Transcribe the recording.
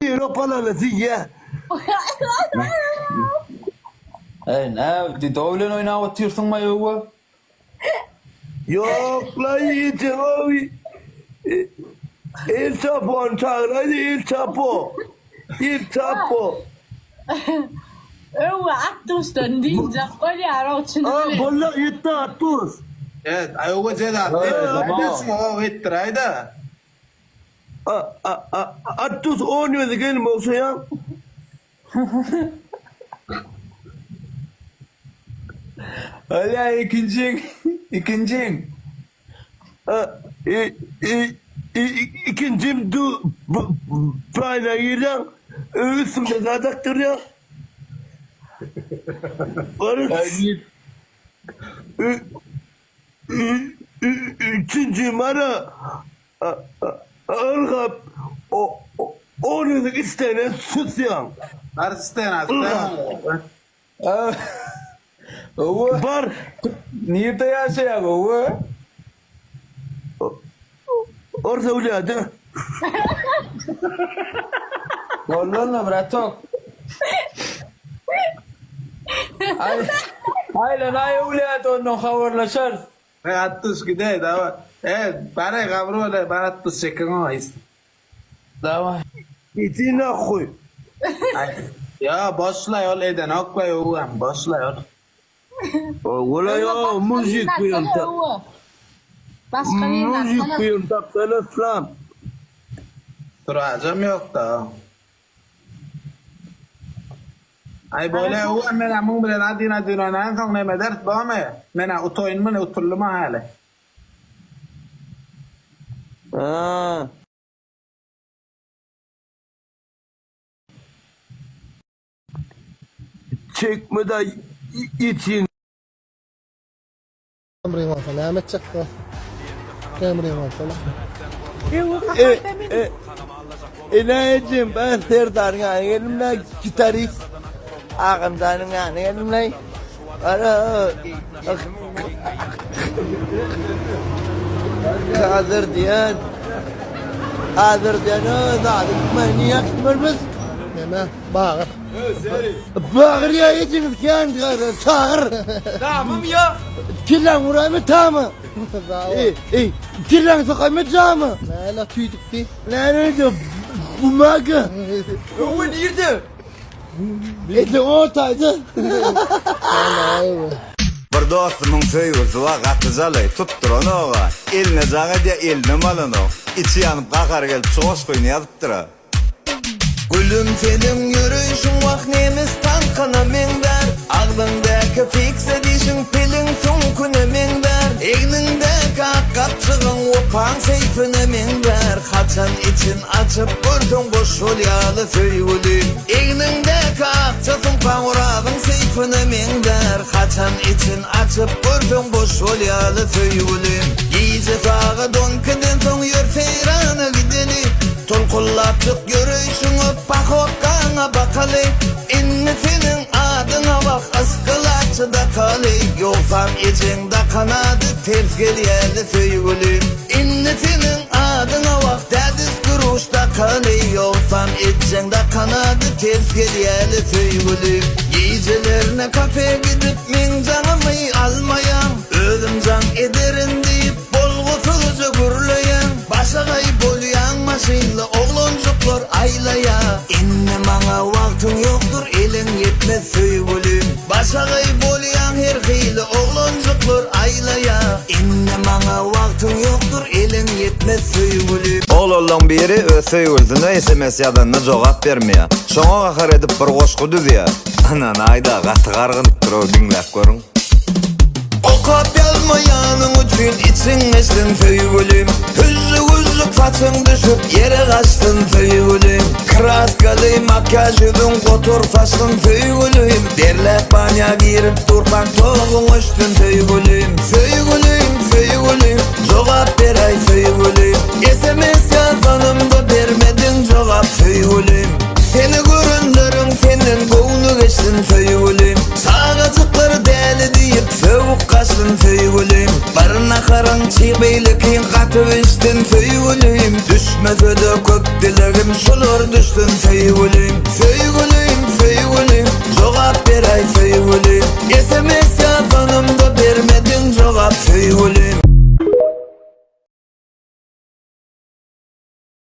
Avrupalı ya. Ne? Davlen oynayıp atıyorsun mu yok? Yok lan yiğitim abi. Il Chapo çağırdı Il Chapo. Il Chapo. Attus döndüğünce kolya roçun. Bolla yetti Attus. Evet, ayuga ceda. Neredesin o ittirayda? Attus oynuyordu gelme olsa ya. Öyle ikincin. İkincim du payına gireceğim. Üstümde kadaktır ya. Üçüncü ara Argap onu da istenen susyan. Aristen aslan. Var Niye de yaşayak o? orada uladı. Vallahi bratok. Aynen ay uliat onu haberleşir. Attus gide da. Evet, para kabrole para attus çekin o is. Tamam. İçine koy. Ya boşla yol eden okla yoğun boşla yol. Ola ya müzik koyun tak. Başka bir Müzik koyun tak sana falan. Duracağım yok da. Ay böyle yoğun mena mung bile nadine oynayın son ne medert bağımı. Mena utoyun mu ne utulluma hali. Ha. Çekme de için. Camry مثلا ما تشكر Camry مثلا İnaycım ben Serdar yani elimle gitarist. Ağımdanım yani elimle. Ara Kadir diyen o da manyak mırmız. هنا باغر Bağır ya yediniz kendi çağır. Tamam ya. Kirlen uğrayımı tamam. Kirlen sokayımı tamam. لا لا تيدك دي Nerede bu maga? O nerede? Eti ortaydı. ايوه Bir dostumun feyuzuva qatızaly tutturan oğa. Eline zaga diye eline malano. İçi yanıp kakar gelip soğuz koyunu yadıptıra. Gülüm senin yürüyüşün vak nemiz tankana mender. Ağlındaki fikse dişin pilin sunkune mender. Eynindeki akkatçığın upan seyfine mender. Kaçan için açıp gördün boş hulyalı söygülü. Eynindeki akçasın pangurağın seyfine mender. Kaçan için açıp gördün boş hulyalı söygülü. Yiyice sağa donkeden son yer seyranı gideni. Tolkullatıp yürüyüşünü pakokana bakalı. İnni senin adına bak ıskılaçı da kalı. Yoksan içinde kanadı ters geliyeli söygülüm. İnni senin adına bak dediz kuruş da kalı. Yoksan içinde kanadı ters geliyeli söygülüm. Gecelerine kafe gidip min canımı almayan. Ölüm can ederin deyip bolgusuzca gürleyen. Başa kayıp oluyan maşinli oğloncuklar aylaya. İnne bana vaktin yoktur elin yetmez söygülüm. Başa kayıp oluyan her hili oğloncuklar aylaya. İnne bana vaktin yoktur elin yetmez söygülüm. Oğlolun biri öz söygüldüğüne SMS yadanına cevap vermeye. Şoňa gakar edip bir goşku düzüye. Anan ayda gatı gargınıp dur o dinlep görün. Okap yalmayanın üçün için estin söygülüm. Hüzzük fatın düşüp yere kaçtın söygülüm. Kraskalı makyaj yüzün kotur saçtın söygülüm. Derlep banya girip turpan toğun üstün söygülüm. Söygülüm, cevap beray söygülüm. SMS yazanımda vermedin cevap söygülüm. Seni görünlerim senin kovunu geçtin söygülüm. Sağacıkları deli deyip soğuk kaçtın söygülüm. Barına karan çiğ beylik katı içtin söygülüm. Düş Düşmese de kök dilerim şolar düşsün sevgilim